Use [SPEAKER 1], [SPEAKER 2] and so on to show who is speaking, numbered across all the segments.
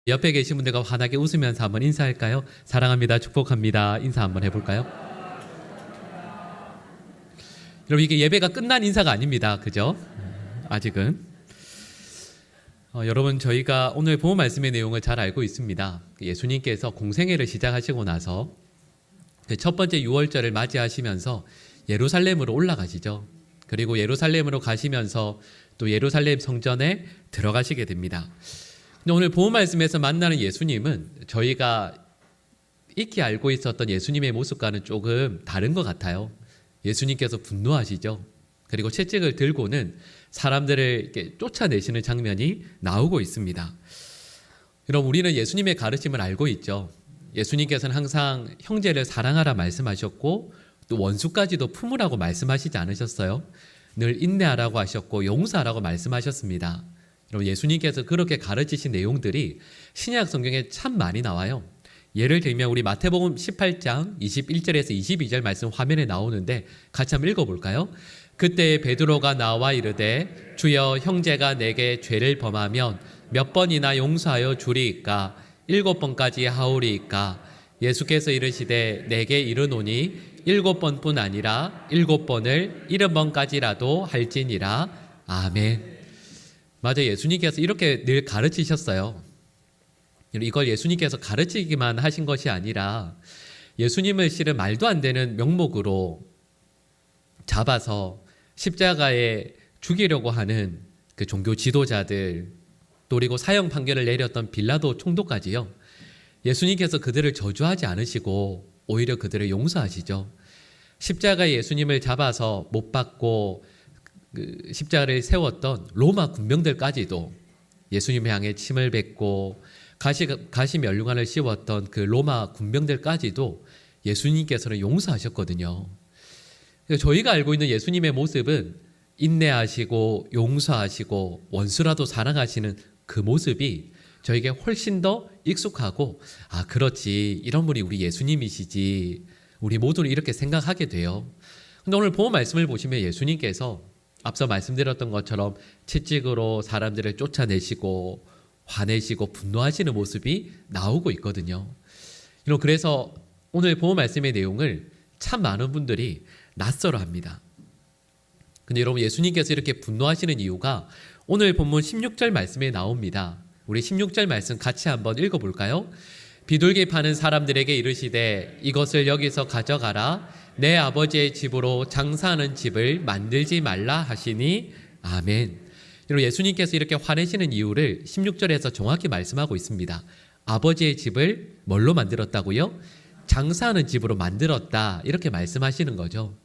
[SPEAKER 1] 옆에 계신 분들과 환하게 웃으면서 한번 인사할까요? 사랑합니다. 축복합니다. 인사 한번 해볼까요? 여러분, 이게 예배가 끝난 인사가 아닙니다. 그죠? 아직은. 여러분, 저희가 오늘 본문 말씀의 내용을 잘 알고 있습니다. 예수님께서 공생애를 시작하시고 나서 첫 번째 유월절을 맞이하시면서 예루살렘으로 올라가시죠. 그리고 예루살렘으로 가시면서 또 예루살렘 성전에 들어가시게 됩니다. 근데 오늘 본문 말씀에서 만나는 예수님은 저희가 익히 알고 있었던 예수님의 모습과는 조금 다른 것 같아요. 예수님께서 분노하시죠. 그리고 채찍을 들고는 사람들을 이렇게 쫓아내시는 장면이 나오고 있습니다. 여러분, 우리는 예수님의 가르침을 알고 있죠. 예수님께서는 항상 형제를 사랑하라 말씀하셨고 또 원수까지도 품으라고 말씀하시지 않으셨어요. 늘 인내하라고 하셨고 용서하라고 말씀하셨습니다. 여러분, 예수님께서 그렇게 가르치신 내용들이 신약 성경에 참 많이 나와요. 예를 들면 우리 마태복음 18장 21절에서 22절 말씀 화면에 나오는데 같이 한번 읽어볼까요? 그때 베드로가 나와 이르되 주여, 형제가 내게 죄를 범하면 몇 번이나 용서하여 주리이까? 7번까지 하오리이까? 예수께서 이르시되 내게 이르노니 7번뿐 아니라 7번을 70번까지라도 할지니라. 아멘. 맞아요. 예수님께서 이렇게 늘 가르치셨어요. 이걸 예수님께서 가르치기만 하신 것이 아니라 예수님을 실은 말도 안 되는 명목으로 잡아서 십자가에 죽이려고 하는 그 종교 지도자들, 또 그리고 사형 판결을 내렸던 빌라도 총독까지요. 예수님께서 그들을 저주하지 않으시고 오히려 그들을 용서하시죠. 십자가에 예수님을 잡아서 못 박고 십자가를 세웠던 로마 군병들까지도 예수님을 향해 침을 뱉고 가시 면류관을 씌웠던 그 로마 군병들까지도 예수님께서는 용서하셨거든요. 저희가 알고 있는 예수님의 모습은 인내하시고 용서하시고 원수라도 사랑하시는 그 모습이 저에게 훨씬 더 익숙하고, 아, 그렇지, 이런 분이 우리 예수님이시지, 우리 모두는 이렇게 생각하게 돼요. 근데 오늘 본문 말씀을 보시면 예수님께서 앞서 말씀드렸던 것처럼 채찍으로 사람들을 쫓아내시고 화내시고 분노하시는 모습이 나오고 있거든요. 그래서 오늘 본문 말씀의 내용을 참 많은 분들이 낯설어합니다. 근데 여러분, 예수님께서 이렇게 분노하시는 이유가 오늘 본문 16절 말씀에 나옵니다. 우리 16절 말씀 같이 한번 읽어볼까요? 비둘기 파는 사람들에게 이르시되 이것을 여기서 가져가라. 내 아버지의 집으로 장사하는 집을 만들지 말라 하시니. 아멘. 여러분, 예수님께서 이렇게 화내시는 이유를 16절에서 정확히 말씀하고 있습니다. 아버지의 집을 뭘로 만들었다고요? 장사하는 집으로 만들었다, 이렇게 말씀하시는 거죠.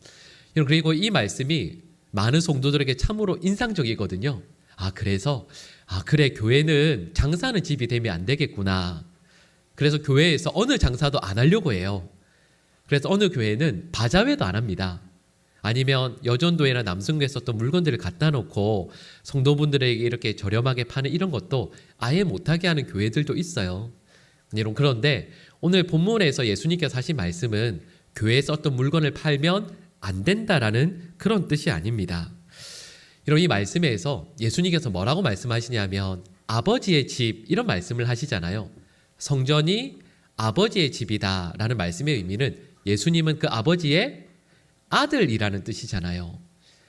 [SPEAKER 1] 그리고 이 말씀이 많은 성도들에게 참으로 인상적이거든요. 그래, 교회는 장사하는 집이 되면 안 되겠구나. 그래서 교회에서 어느 장사도 안 하려고 해요. 그래서 어느 교회는 바자회도 안 합니다. 아니면 여전도회나 남성교에 썼던 물건들을 갖다 놓고 성도분들에게 이렇게 저렴하게 파는 이런 것도 아예 못하게 하는 교회들도 있어요. 여러분, 그런데 오늘 본문에서 예수님께서 하신 말씀은 교회에 썼던 물건을 팔면 안 된다라는 그런 뜻이 아닙니다. 여러분, 이 말씀에서 예수님께서 뭐라고 말씀하시냐면 아버지의 집, 이런 말씀을 하시잖아요. 성전이 아버지의 집이다라는 말씀의 의미는 예수님은 그 아버지의 아들이라는 뜻이잖아요.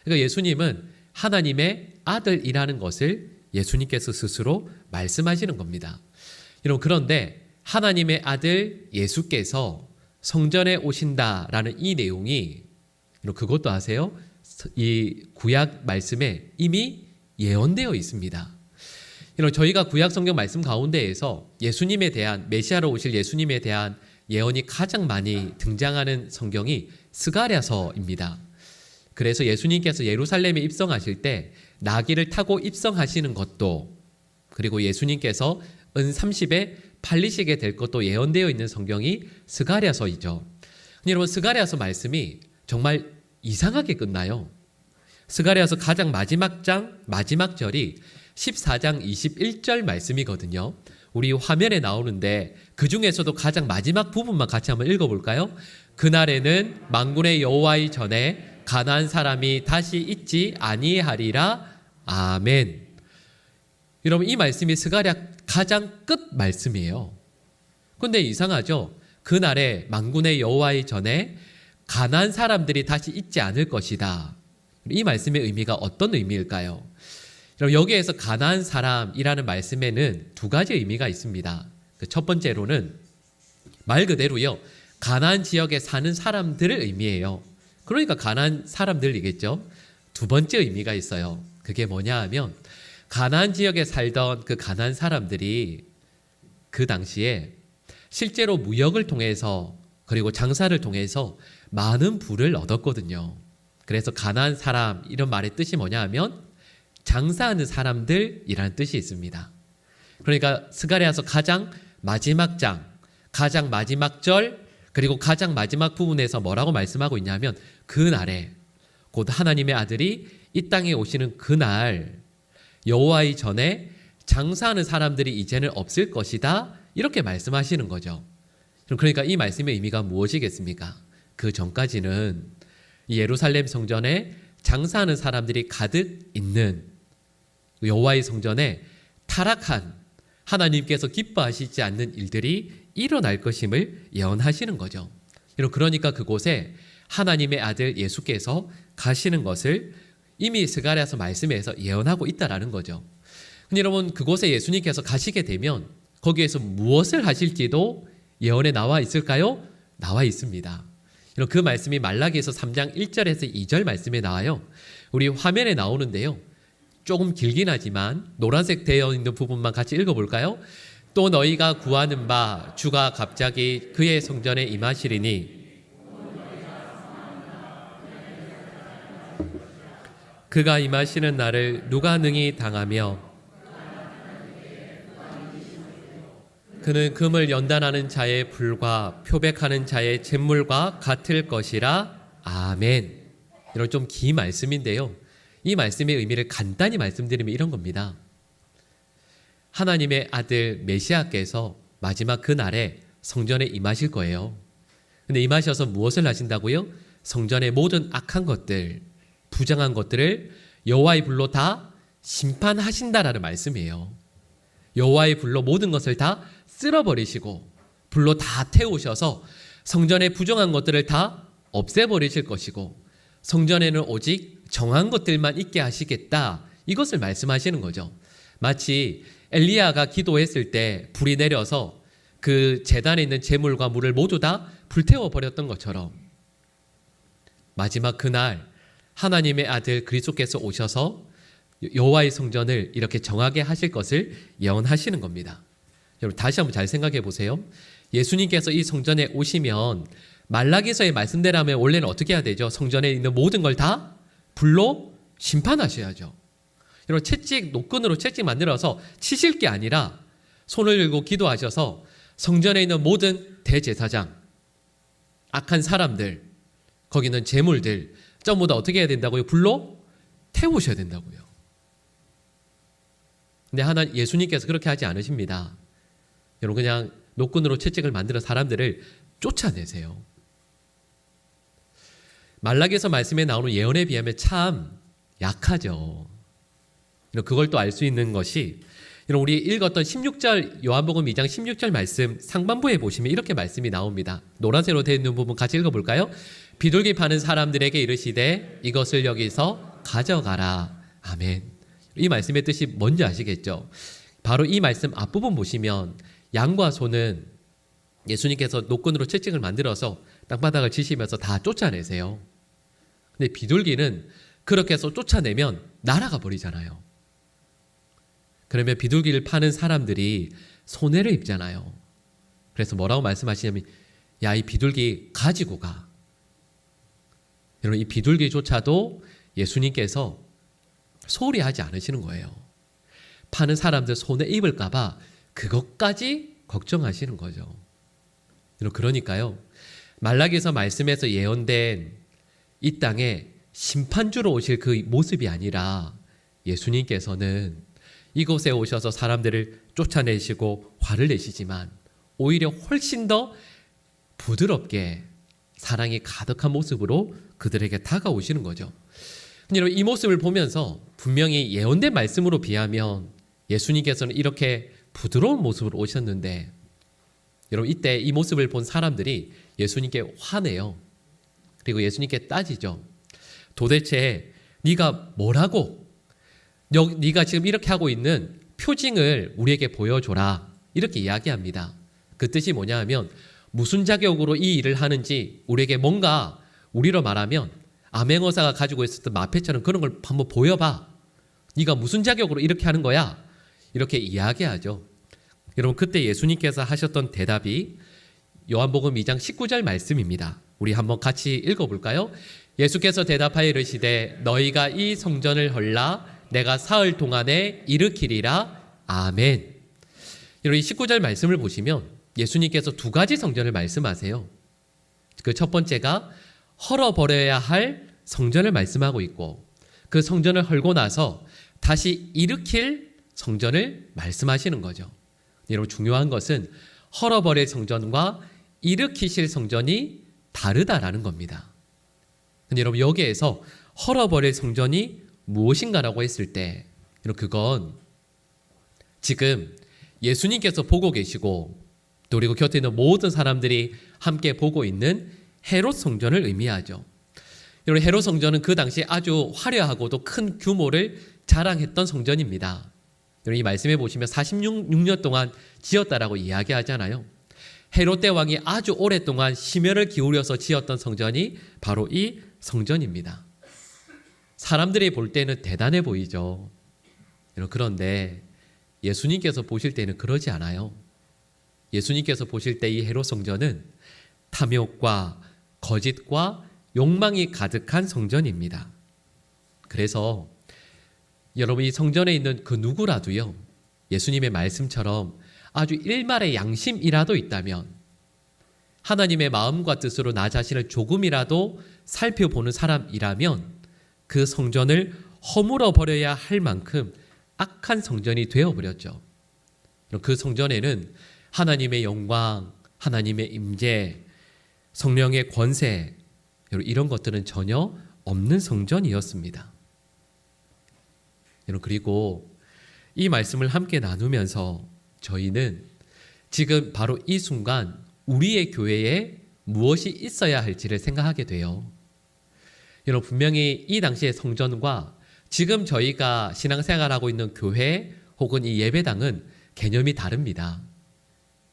[SPEAKER 1] 그러니까 예수님은 하나님의 아들이라는 것을 예수님께서 스스로 말씀하시는 겁니다. 여러분, 그런데 하나님의 아들 예수께서 성전에 오신다라는 이 내용이, 그것도 아세요? 이 구약 말씀에 이미 예언되어 있습니다. 저희가 구약 성경 말씀 가운데에서 예수님에 대한, 메시아로 오실 예수님에 대한 예언이 가장 많이 등장하는 성경이 스가랴서입니다. 그래서 예수님께서 예루살렘에 입성하실 때 나귀를 타고 입성하시는 것도, 그리고 예수님께서 은 30에 팔리시게 될 것도 예언되어 있는 성경이 스가랴서이죠. 여러분, 스가랴서 말씀이 정말 이상하게 끝나요. 스가랴서 가장 마지막 장 마지막 절이 14장 21절 말씀이거든요. 우리 화면에 나오는데 그 중에서도 가장 마지막 부분만 같이 한번 읽어볼까요? 그날에는 만군의 여호와의 전에 가난한 사람이 다시 있지 아니하리라. 아멘. 여러분, 이 말씀이 스가랴 가장 끝 말씀이에요. 그런데 이상하죠? 그날에 만군의 여호와의 전에 가난한 사람들이 다시 있지 않을 것이다. 이 말씀의 의미가 어떤 의미일까요? 여기에서 가난한 사람이라는 말씀에는 두 가지 의미가 있습니다. 첫 번째로는 말 그대로요, 가난한 지역에 사는 사람들을 의미해요. 그러니까 가난한 사람들이겠죠. 두 번째 의미가 있어요. 그게 뭐냐 하면 가난한 지역에 살던 그 가난한 사람들이 그 당시에 실제로 무역을 통해서 그리고 장사를 통해서 많은 부를 얻었거든요. 그래서 가난한 사람 이런 말의 뜻이 뭐냐 하면 장사하는 사람들이라는 뜻이 있습니다. 그러니까 스가랴서 가장 마지막 장, 가장 마지막 절, 그리고 가장 마지막 부분에서 뭐라고 말씀하고 있냐면 그날에 곧 하나님의 아들이 이 땅에 오시는 그날 여호와의 전에 장사하는 사람들이 이제는 없을 것이다, 이렇게 말씀하시는 거죠. 그러니까 이 말씀의 의미가 무엇이겠습니까? 그 전까지는 예루살렘 성전에 장사하는 사람들이 가득 있는 여호와의 성전에 타락한, 하나님께서 기뻐하시지 않는 일들이 일어날 것임을 예언하시는 거죠. 그러니까 그곳에 하나님의 아들 예수께서 가시는 것을 이미 스가랴서 말씀에서 예언하고 있다라는 거죠. 근데 여러분, 그곳에 예수님께서 가시게 되면 거기에서 무엇을 하실지도 예언에 나와 있을까요? 나와 있습니다. 그 말씀이 말라기에서 3장 1절에서 2절 말씀에 나와요. 우리 화면에 나오는데요, 조금 길긴 하지만 노란색 되어 있는 부분만 같이 읽어볼까요? 또 너희가 구하는 바 주가 갑자기 그의 성전에 임하시리니 그가 임하시는 날을 누가 능히 당하며 그는 금을 연단하는 자의 불과 표백하는 자의 잿물과 같을 것이라. 아멘. 이런 좀 긴 말씀인데요, 이 말씀의 의미를 간단히 말씀드리면 이런 겁니다. 하나님의 아들 메시아께서 마지막 그날에 성전에 임하실 거예요. 근데 임하셔서 무엇을 하신다고요? 성전의 모든 악한 것들, 부정한 것들을 여호와의 불로 다 심판하신다라는 말씀이에요. 여호와의 불로 모든 것을 다 쓸어버리시고 불로 다 태우셔서 성전의 부정한 것들을 다 없애버리실 것이고 성전에는 오직 정한 것들만 있게 하시겠다, 이것을 말씀하시는 거죠. 마치 엘리야가 기도했을 때 불이 내려서 그 제단에 있는 제물과 물을 모두 다 불태워 버렸던 것처럼 마지막 그날 하나님의 아들 그리스도께서 오셔서 여호와의 성전을 이렇게 정하게 하실 것을 예언하시는 겁니다. 여러분, 다시 한번 잘 생각해 보세요. 예수님께서 이 성전에 오시면 말라기서의 말씀대로라면 원래는 어떻게 해야 되죠? 성전에 있는 모든 걸 다 불로 심판하셔야죠. 여러분, 채찍, 노끈으로 채찍 만들어서 치실 게 아니라 손을 들고 기도하셔서 성전에 있는 모든 대제사장, 악한 사람들, 거기는 제물들 전부 다 어떻게 해야 된다고요? 불로 태우셔야 된다고요. 근데 예수님께서 그렇게 하지 않으십니다. 여러분, 그냥 노끈으로 채찍을 만들어 사람들을 쫓아내세요. 말라기서 말씀에 나오는 예언에 비하면 참 약하죠. 그걸 또 알 수 있는 것이 우리 읽었던 16절 요한복음 2장 16절 말씀 상반부에 보시면 이렇게 말씀이 나옵니다. 노란색으로 되어 있는 부분 같이 읽어볼까요? 비둘기 파는 사람들에게 이르시되 이것을 여기서 가져가라. 아멘. 이 말씀의 뜻이 뭔지 아시겠죠? 바로 이 말씀 앞부분 보시면 양과 소는 예수님께서 노끈으로 채찍을 만들어서 땅바닥을 치시면서 다 쫓아내세요. 근데 비둘기는 그렇게 해서 쫓아내면 날아가 버리잖아요. 그러면 비둘기를 파는 사람들이 손해를 입잖아요. 그래서 뭐라고 말씀하시냐면 야, 이 비둘기 가지고 가. 여러분, 이 비둘기조차도 예수님께서 소홀히 하지 않으시는 거예요. 파는 사람들 손해 입을까 봐 그것까지 걱정하시는 거죠. 그러니까요, 말라기서 말씀에서 예언된 이 땅에 심판주로 오실 그 모습이 아니라 예수님께서는 이곳에 오셔서 사람들을 쫓아내시고 화를 내시지만 오히려 훨씬 더 부드럽게 사랑이 가득한 모습으로 그들에게 다가오시는 거죠. 근데 이 모습을 보면서 분명히 예언된 말씀으로 비하면 예수님께서는 이렇게 부드러운 모습으로 오셨는데 여러분 이때 이 모습을 본 사람들이 예수님께 화내요. 그리고 예수님께 따지죠. 도대체 네가 뭐라고? 네가 지금 이렇게 하고 있는 표징을 우리에게 보여줘라. 이렇게 이야기합니다. 그 뜻이 뭐냐 하면 무슨 자격으로 이 일을 하는지 우리에게 뭔가 우리로 말하면 암행어사가 가지고 있었던 마패처럼 그런 걸 한번 보여봐. 네가 무슨 자격으로 이렇게 하는 거야? 이렇게 이야기하죠. 여러분 그때 예수님께서 하셨던 대답이 요한복음 2장 19절 말씀입니다. 우리 한번 같이 읽어볼까요? 예수께서 대답하여 이르시되 너희가 이 성전을 헐라 내가 사흘 동안에 일으키리라. 아멘. 여러분 이 19절 말씀을 보시면 예수님께서 두 가지 성전을 말씀하세요. 그 첫 번째가 헐어버려야 할 성전을 말씀하고 있고 그 성전을 헐고 나서 다시 일으킬 성전을 말씀하시는 거죠. 여러분 중요한 것은 헐어버릴 성전과 일으키실 성전이 다르다라는 겁니다. 근데 여러분 여기에서 헐어버릴 성전이 무엇인가라고 했을 때 그건 지금 예수님께서 보고 계시고 또 그리고 곁에 있는 모든 사람들이 함께 보고 있는 헤롯 성전을 의미하죠. 여러분 헤롯 성전은 그 당시에 아주 화려하고도 큰 규모를 자랑했던 성전입니다. 여러분 이 말씀해 보시면 46년 동안 지었다라고 이야기하잖아요. 헤롯 대왕이 아주 오랫동안 심혈을 기울여서 지었던 성전이 바로 이 성전입니다. 사람들이 볼 때는 대단해 보이죠. 그런데 예수님께서 보실 때는 그러지 않아요. 예수님께서 보실 때 이 헤롯 성전은 탐욕과 거짓과 욕망이 가득한 성전입니다. 그래서 여러분 이 성전에 있는 그 누구라도요, 예수님의 말씀처럼 아주 일말의 양심이라도 있다면 하나님의 마음과 뜻으로 나 자신을 조금이라도 살펴보는 사람이라면 그 성전을 허물어 버려야 할 만큼 악한 성전이 되어버렸죠. 그 성전에는 하나님의 영광, 하나님의 임재, 성령의 권세 이런 것들은 전혀 없는 성전이었습니다. 그리고 이 말씀을 함께 나누면서 저희는 지금 바로 이 순간 우리의 교회에 무엇이 있어야 할지를 생각하게 돼요. 여러분 분명히 이 당시의 성전과 지금 저희가 신앙생활하고 있는 교회 혹은 이 예배당은 개념이 다릅니다.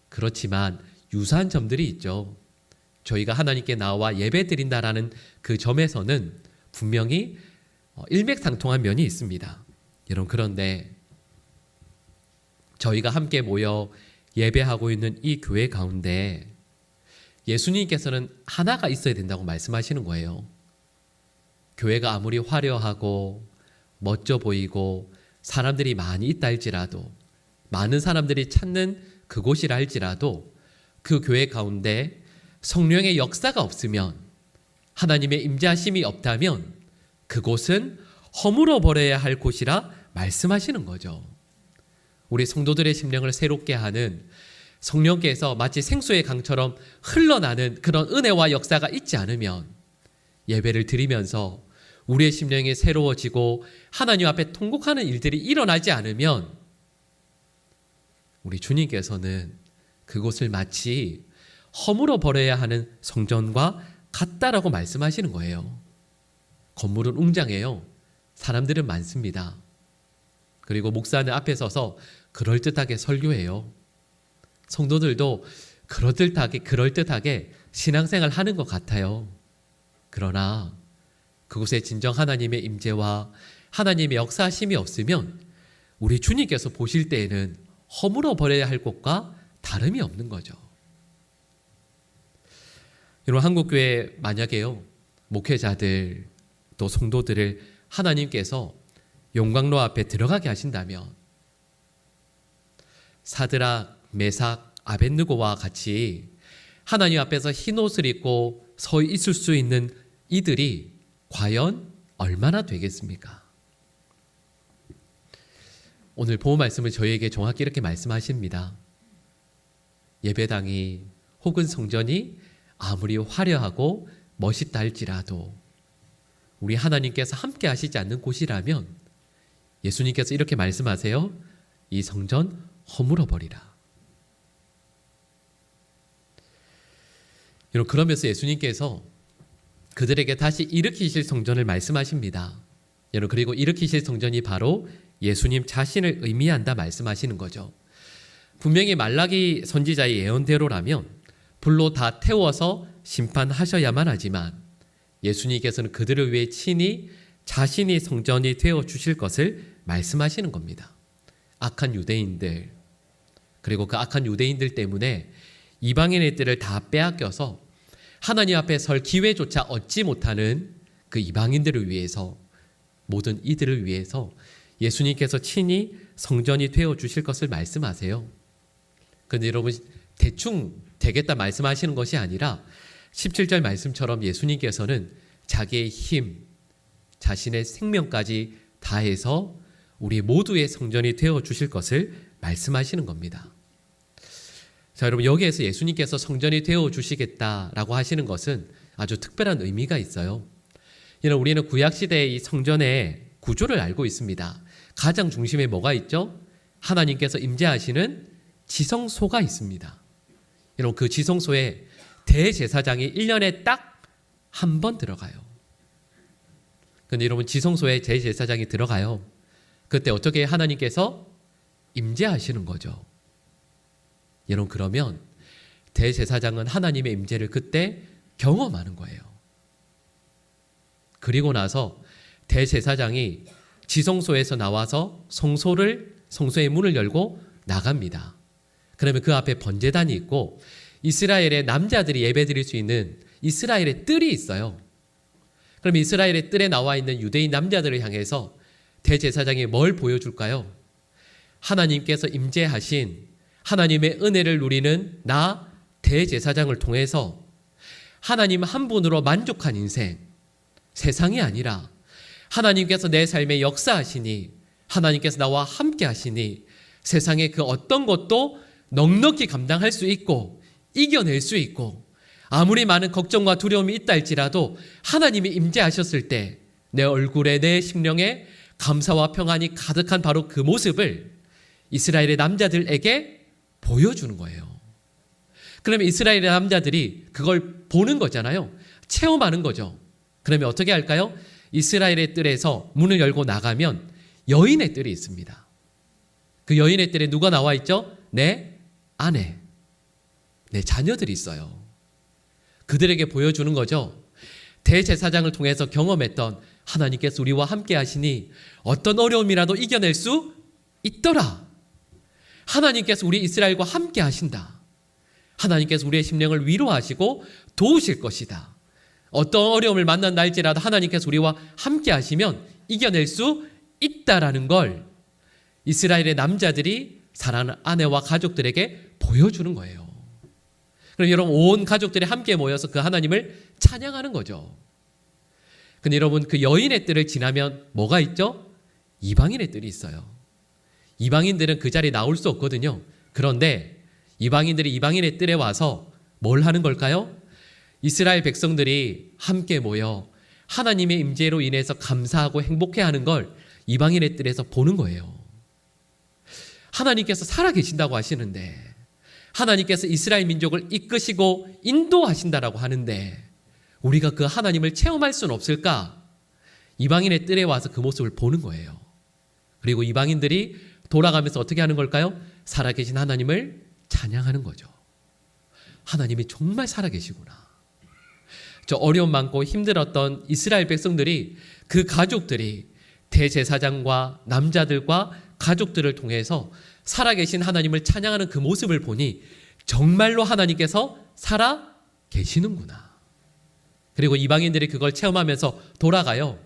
[SPEAKER 1] 그렇지만 유사한 점들이 있죠. 저희가 하나님께 나와 예배 드린다라는 그 점에서는 분명히 일맥상통한 면이 있습니다. 여러분 그런데 저희가 함께 모여 예배하고 있는 이 교회 가운데 예수님께서는 하나가 있어야 된다고 말씀하시는 거예요. 교회가 아무리 화려하고 멋져 보이고 사람들이 많이 있다 할지라도 많은 사람들이 찾는 그곳이라 할지라도 그 교회 가운데 성령의 역사가 없으면 하나님의 임재하심이 없다면 그곳은 허물어 버려야 할 곳이라 말씀하시는 거죠. 우리 성도들의 심령을 새롭게 하는 성령께서 마치 생수의 강처럼 흘러나는 그런 은혜와 역사가 있지 않으면 예배를 드리면서 우리의 심령이 새로워지고 하나님 앞에 통곡하는 일들이 일어나지 않으면 우리 주님께서는 그곳을 마치 허물어 버려야 하는 성전과 같다라고 말씀하시는 거예요. 건물은 웅장해요. 사람들은 많습니다. 그리고 목사는 앞에 서서 그럴듯하게 설교해요. 성도들도 그럴듯하게 신앙생활 하는 것 같아요. 그러나 그곳에 진정 하나님의 임재와 하나님의 역사하심이 없으면 우리 주님께서 보실 때에는 허물어 버려야 할 곳과 다름이 없는 거죠. 여러분 한국교회 만약에요 목회자들 또 성도들을 하나님께서 용광로 앞에 들어가게 하신다면 사드락, 메삭, 아벳느고와 같이 하나님 앞에서 흰 옷을 입고 서 있을 수 있는 이들이 과연 얼마나 되겠습니까? 오늘 보호 말씀을 저희에게 정확히 이렇게 말씀하십니다. 예배당이 혹은 성전이 아무리 화려하고 멋있다 할지라도 우리 하나님께서 함께 하시지 않는 곳이라면 예수님께서 이렇게 말씀하세요. 이 성전 허물어 버리라. 여러분, 그러면서 예수님께서 그들에게 다시 일으키실 성전을 말씀하십니다. 여러분, 그리고 일으키실 성전이 바로 예수님 자신을 의미한다 말씀하시는 거죠. 분명히 말라기 선지자의 예언대로라면 불로 다 태워서 심판하셔야만 하지만 예수님께서는 그들을 위해 친히 자신이 성전이 되어 주실 것을 말씀하시는 겁니다. 악한 유대인들, 그리고 그 악한 유대인들 때문에 이방인의 뜰을 다 빼앗겨서 하나님 앞에 설 기회조차 얻지 못하는 그 이방인들을 위해서, 모든 이들을 위해서 예수님께서 친히 성전이 되어 주실 것을 말씀하세요. 그런데 여러분, 대충 되겠다 말씀하시는 것이 아니라 17절 말씀처럼 예수님께서는 자기의 힘, 자신의 생명까지 다해서 우리 모두의 성전이 되어 주실 것을 말씀하시는 겁니다. 자, 여러분, 여기에서 예수님께서 성전이 되어 주시겠다라고 하시는 것은 아주 특별한 의미가 있어요. 이는 우리는 구약시대의 이 성전의 구조를 알고 있습니다. 가장 중심에 뭐가 있죠? 하나님께서 임재하시는 지성소가 있습니다. 여러분, 그 지성소에 대제사장이 1년에 딱 한 번 들어가요. 그런데 여러분, 지성소에 대제사장이 들어가요. 그때 어떻게 하나님께서 임재하시는 거죠. 여러분, 그러면 대제사장은 하나님의 임재를 그때 경험하는 거예요. 그리고 나서 대제사장이 지성소에서 나와서 성소의 문을 열고 나갑니다. 그러면 그 앞에 번제단이 있고 이스라엘의 남자들이 예배드릴 수 있는 이스라엘의 뜰이 있어요. 그럼 이스라엘의 뜰에 나와 있는 유대인 남자들을 향해서 대제사장이 뭘 보여줄까요? 하나님께서 임재하신 하나님의 은혜를 누리는 나 대제사장을 통해서 하나님 한 분으로 만족한 인생, 세상이 아니라 하나님께서 내 삶에 역사하시니, 하나님께서 나와 함께 하시니 세상의 그 어떤 것도 넉넉히 감당할 수 있고 이겨낼 수 있고, 아무리 많은 걱정과 두려움이 있다 할지라도 하나님이 임재하셨을 때 내 얼굴에, 내 심령에 감사와 평안이 가득한 바로 그 모습을 이스라엘의 남자들에게 보여주는 거예요. 그러면 이스라엘의 남자들이 그걸 보는 거잖아요. 체험하는 거죠. 그러면 어떻게 할까요? 이스라엘의 뜰에서 문을 열고 나가면 여인의 뜰이 있습니다. 그 여인의 뜰에 누가 나와 있죠? 내 아내, 내 자녀들이 있어요. 그들에게 보여주는 거죠. 대제사장을 통해서 경험했던 하나님께서 우리와 함께 하시니 어떤 어려움이라도 이겨낼 수 있더라. 하나님께서 우리 이스라엘과 함께 하신다. 하나님께서 우리의 심령을 위로하시고 도우실 것이다. 어떤 어려움을 만난다 할지라도 하나님께서 우리와 함께 하시면 이겨낼 수 있다라는 걸 이스라엘의 남자들이 사랑하는 아내와 가족들에게 보여주는 거예요. 그럼 여러분, 온 가족들이 함께 모여서 그 하나님을 찬양하는 거죠. 근데 여러분, 그 여인의 뜰을 지나면 뭐가 있죠? 이방인의 뜰이 있어요. 이방인들은 그 자리에 나올 수 없거든요. 그런데 이방인들이 이방인의 뜰에 와서 뭘 하는 걸까요? 이스라엘 백성들이 함께 모여 하나님의 임재로 인해서 감사하고 행복해하는 걸 이방인의 뜰에서 보는 거예요. 하나님께서 살아계신다고 하시는데, 하나님께서 이스라엘 민족을 이끄시고 인도하신다라고 하는데 우리가 그 하나님을 체험할 수는 없을까? 이방인의 뜰에 와서 그 모습을 보는 거예요. 그리고 이방인들이 돌아가면서 어떻게 하는 걸까요? 살아계신 하나님을 찬양하는 거죠. 하나님이 정말 살아계시구나. 저 어려움 많고 힘들었던 이스라엘 백성들이, 그 가족들이 대제사장과 남자들과 가족들을 통해서 살아계신 하나님을 찬양하는 그 모습을 보니 정말로 하나님께서 살아계시는구나. 그리고 이방인들이 그걸 체험하면서 돌아가요.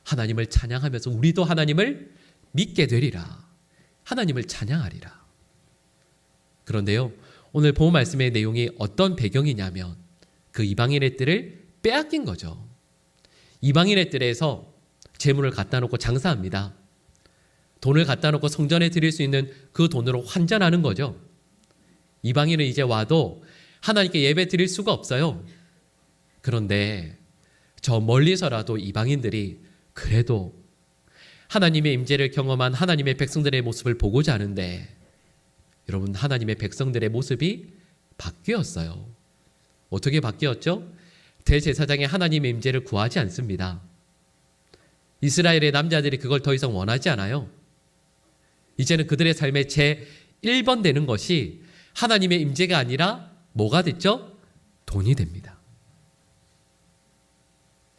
[SPEAKER 1] 하나님을 찬양하면서 우리도 하나님을 믿게 되리라. 하나님을 찬양하리라. 그런데요, 오늘 본문 말씀의 내용이 어떤 배경이냐면 그 이방인의 뜰을 빼앗긴 거죠. 이방인의 뜰에서 재물을 갖다 놓고 장사합니다. 돈을 갖다 놓고 성전에 드릴 수 있는 그 돈으로 환전하는 거죠. 이방인은 이제 와도 하나님께 예배 드릴 수가 없어요. 그런데 저 멀리서라도 이방인들이 그래도 하나님의 임재를 경험한 하나님의 백성들의 모습을 보고자 하는데 여러분, 하나님의 백성들의 모습이 바뀌었어요. 어떻게 바뀌었죠? 대제사장이 하나님의 임재를 구하지 않습니다. 이스라엘의 남자들이 그걸 더 이상 원하지 않아요. 이제는 그들의 삶의 제1번 되는 것이 하나님의 임재가 아니라 뭐가 됐죠? 돈이 됩니다.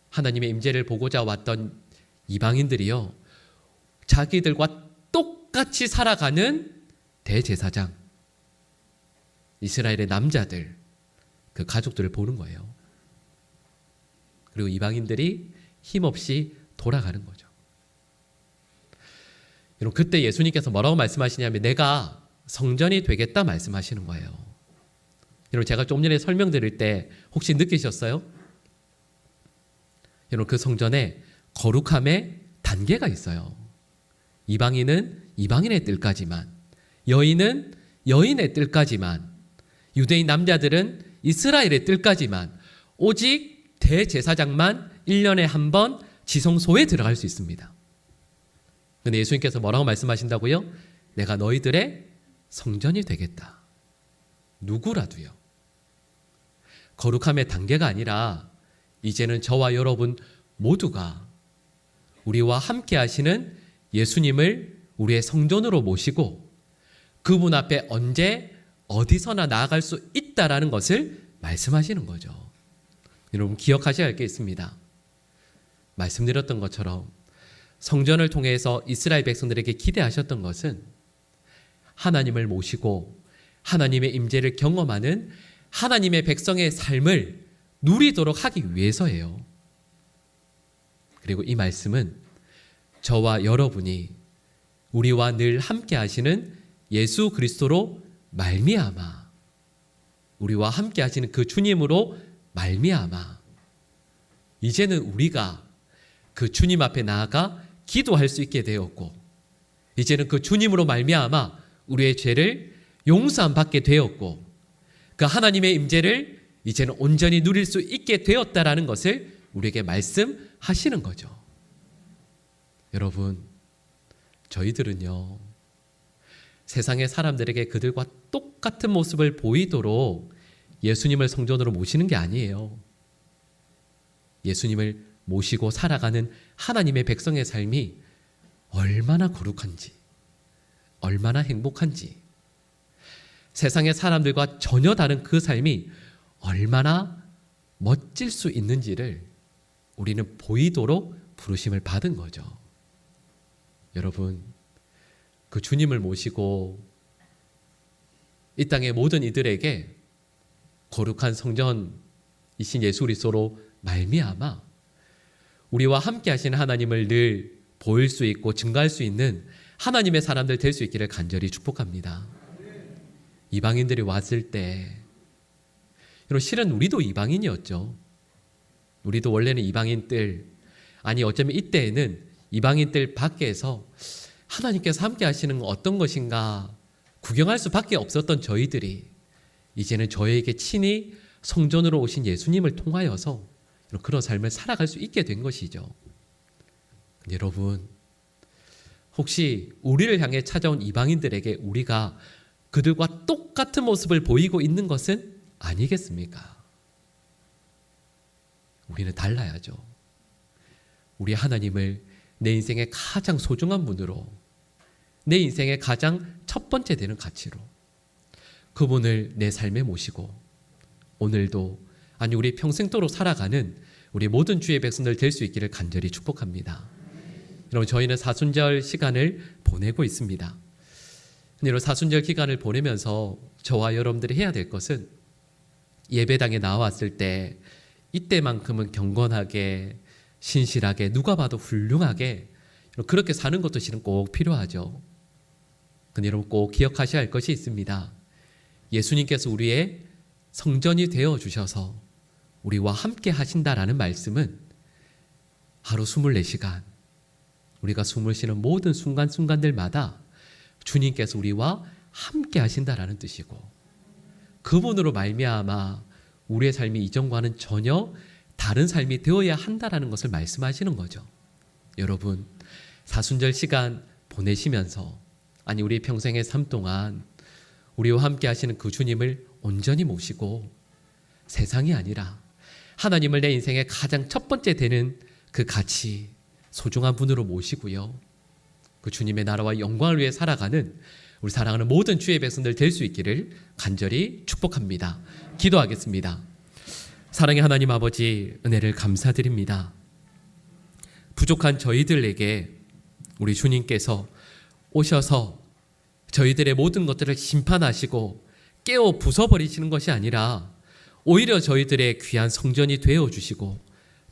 [SPEAKER 1] 하나님의 임재를 보고자 왔던 이방인들이요, 자기들과 똑같이 살아가는 대제사장, 이스라엘의 남자들, 그 가족들을 보는 거예요. 그리고 이방인들이 힘없이 돌아가는 거죠. 여러분, 그때 예수님께서 뭐라고 말씀하시냐면 내가 성전이 되겠다 말씀하시는 거예요. 여러분, 제가 좀 전에 설명드릴 때 혹시 느끼셨어요? 여러분, 그 성전에 거룩함의 단계가 있어요. 이방인은 이방인의 뜰까지만, 여인은 여인의 뜰까지만, 유대인 남자들은 이스라엘의 뜰까지만, 오직 대제사장만 1년에 한 번 지성소에 들어갈 수 있습니다. 근데 예수님께서 뭐라고 말씀하신다고요? 내가 너희들의 성전이 되겠다. 누구라도요. 거룩함의 단계가 아니라 이제는 저와 여러분 모두가 우리와 함께 하시는 예수님을 우리의 성전으로 모시고 그분 앞에 언제 어디서나 나아갈 수 있다라는 것을 말씀하시는 거죠. 여러분, 기억하셔야 할 게 있습니다. 말씀드렸던 것처럼 성전을 통해서 이스라엘 백성들에게 기대하셨던 것은 하나님을 모시고 하나님의 임재를 경험하는 하나님의 백성의 삶을 누리도록 하기 위해서예요. 그리고 이 말씀은 저와 여러분이 우리와 늘 함께 하시는 예수 그리스도로 말미암아, 우리와 함께 하시는 그 주님으로 말미암아 이제는 우리가 그 주님 앞에 나아가 기도할 수 있게 되었고, 이제는 그 주님으로 말미암아 우리의 죄를 용서함 받게 되었고, 그 하나님의 임재를 이제는 온전히 누릴 수 있게 되었다라는 것을 우리에게 말씀하시는 거죠. 여러분, 저희들은요, 세상의 사람들에게 그들과 똑같은 모습을 보이도록 예수님을 성전으로 모시는 게 아니에요. 예수님을 모시고 살아가는 하나님의 백성의 삶이 얼마나 거룩한지, 얼마나 행복한지, 세상의 사람들과 전혀 다른 그 삶이 얼마나 멋질 수 있는지를 우리는 보이도록 부르심을 받은 거죠. 여러분, 그 주님을 모시고 이 땅의 모든 이들에게 거룩한 성전이신 예수 그리스도로 말미암아 우리와 함께 하시는 하나님을 늘 보일 수 있고 증거할 수 있는 하나님의 사람들 될 수 있기를 간절히 축복합니다. 이방인들이 왔을 때, 여러분, 실은 우리도 이방인이었죠. 우리도 원래는 이방인 뜰, 아니 어쩌면 이때에는 이방인 뜰 밖에서 하나님께서 함께 하시는 건 어떤 것인가 구경할 수밖에 없었던 저희들이 이제는 저에게 친히 성전으로 오신 예수님을 통하여서 그런 삶을 살아갈 수 있게 된 것이죠. 여러분, 혹시 우리를 향해 찾아온 이방인들에게 우리가 그들과 똑같은 모습을 보이고 있는 것은 아니겠습니까? 우리는 달라야죠. 우리 하나님을 내 인생의 가장 소중한 분으로, 내 인생의 가장 첫 번째 되는 가치로 그분을 내 삶에 모시고 오늘도, 아니 우리 평생도록 살아가는 우리 모든 주의 백성들 될 수 있기를 간절히 축복합니다. 여러분, 저희는 사순절 시간을 보내고 있습니다. 여러분, 사순절 기간을 보내면서 저와 여러분들이 해야 될 것은 예배당에 나왔을 때 이때만큼은 경건하게, 신실하게, 누가 봐도 훌륭하게 그렇게 사는 것도 실은 꼭 필요하죠. 근데 여러분, 꼭 기억하셔야 할 것이 있습니다. 예수님께서 우리의 성전이 되어 주셔서 우리와 함께 하신다라는 말씀은 하루 24시간 우리가 숨을 쉬는 모든 순간순간들마다 주님께서 우리와 함께 하신다라는 뜻이고, 그분으로 말미암아 우리의 삶이 이전과는 전혀 다른 삶이 되어야 한다라는 것을 말씀하시는 거죠. 여러분, 사순절 시간 보내시면서, 아니 우리 평생의 삶 동안 우리와 함께 하시는 그 주님을 온전히 모시고 세상이 아니라 하나님을 내 인생의 가장 첫 번째 되는 그 가치, 소중한 분으로 모시고요. 그 주님의 나라와 영광을 위해 살아가는 우리 사랑하는 모든 주의 백성들 될 수 있기를 간절히 축복합니다. 기도하겠습니다. 사랑의 하나님 아버지, 은혜를 감사드립니다. 부족한 저희들에게 우리 주님께서 오셔서 저희들의 모든 것들을 심판하시고 깨워 부숴버리시는 것이 아니라 오히려 저희들의 귀한 성전이 되어주시고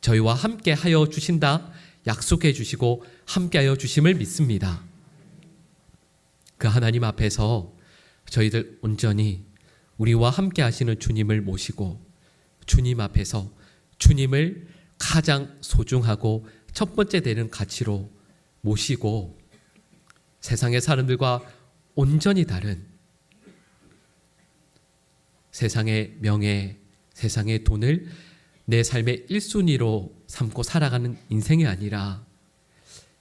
[SPEAKER 1] 저희와 함께 하여 주신다 약속해 주시고 함께 하여 주심을 믿습니다. 그 하나님 앞에서 저희들 온전히 우리와 함께 하시는 주님을 모시고 주님 앞에서 주님을 가장 소중하고 첫 번째 되는 가치로 모시고 세상의 사람들과 온전히 다른 세상의 명예, 세상의 돈을 내 삶의 1순위로 삼고 살아가는 인생이 아니라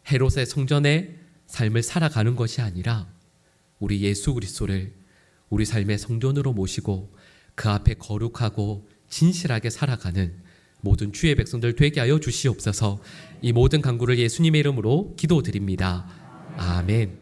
[SPEAKER 1] 헤롯의 성전의 삶을 살아가는 것이 아니라 우리 예수 그리스도를 우리 삶의 성전으로 모시고 그 앞에 거룩하고 진실하게 살아가는 모든 주의 백성들 되게 하여 주시옵소서. 이 모든 간구를 예수님의 이름으로 기도드립니다. 아멘.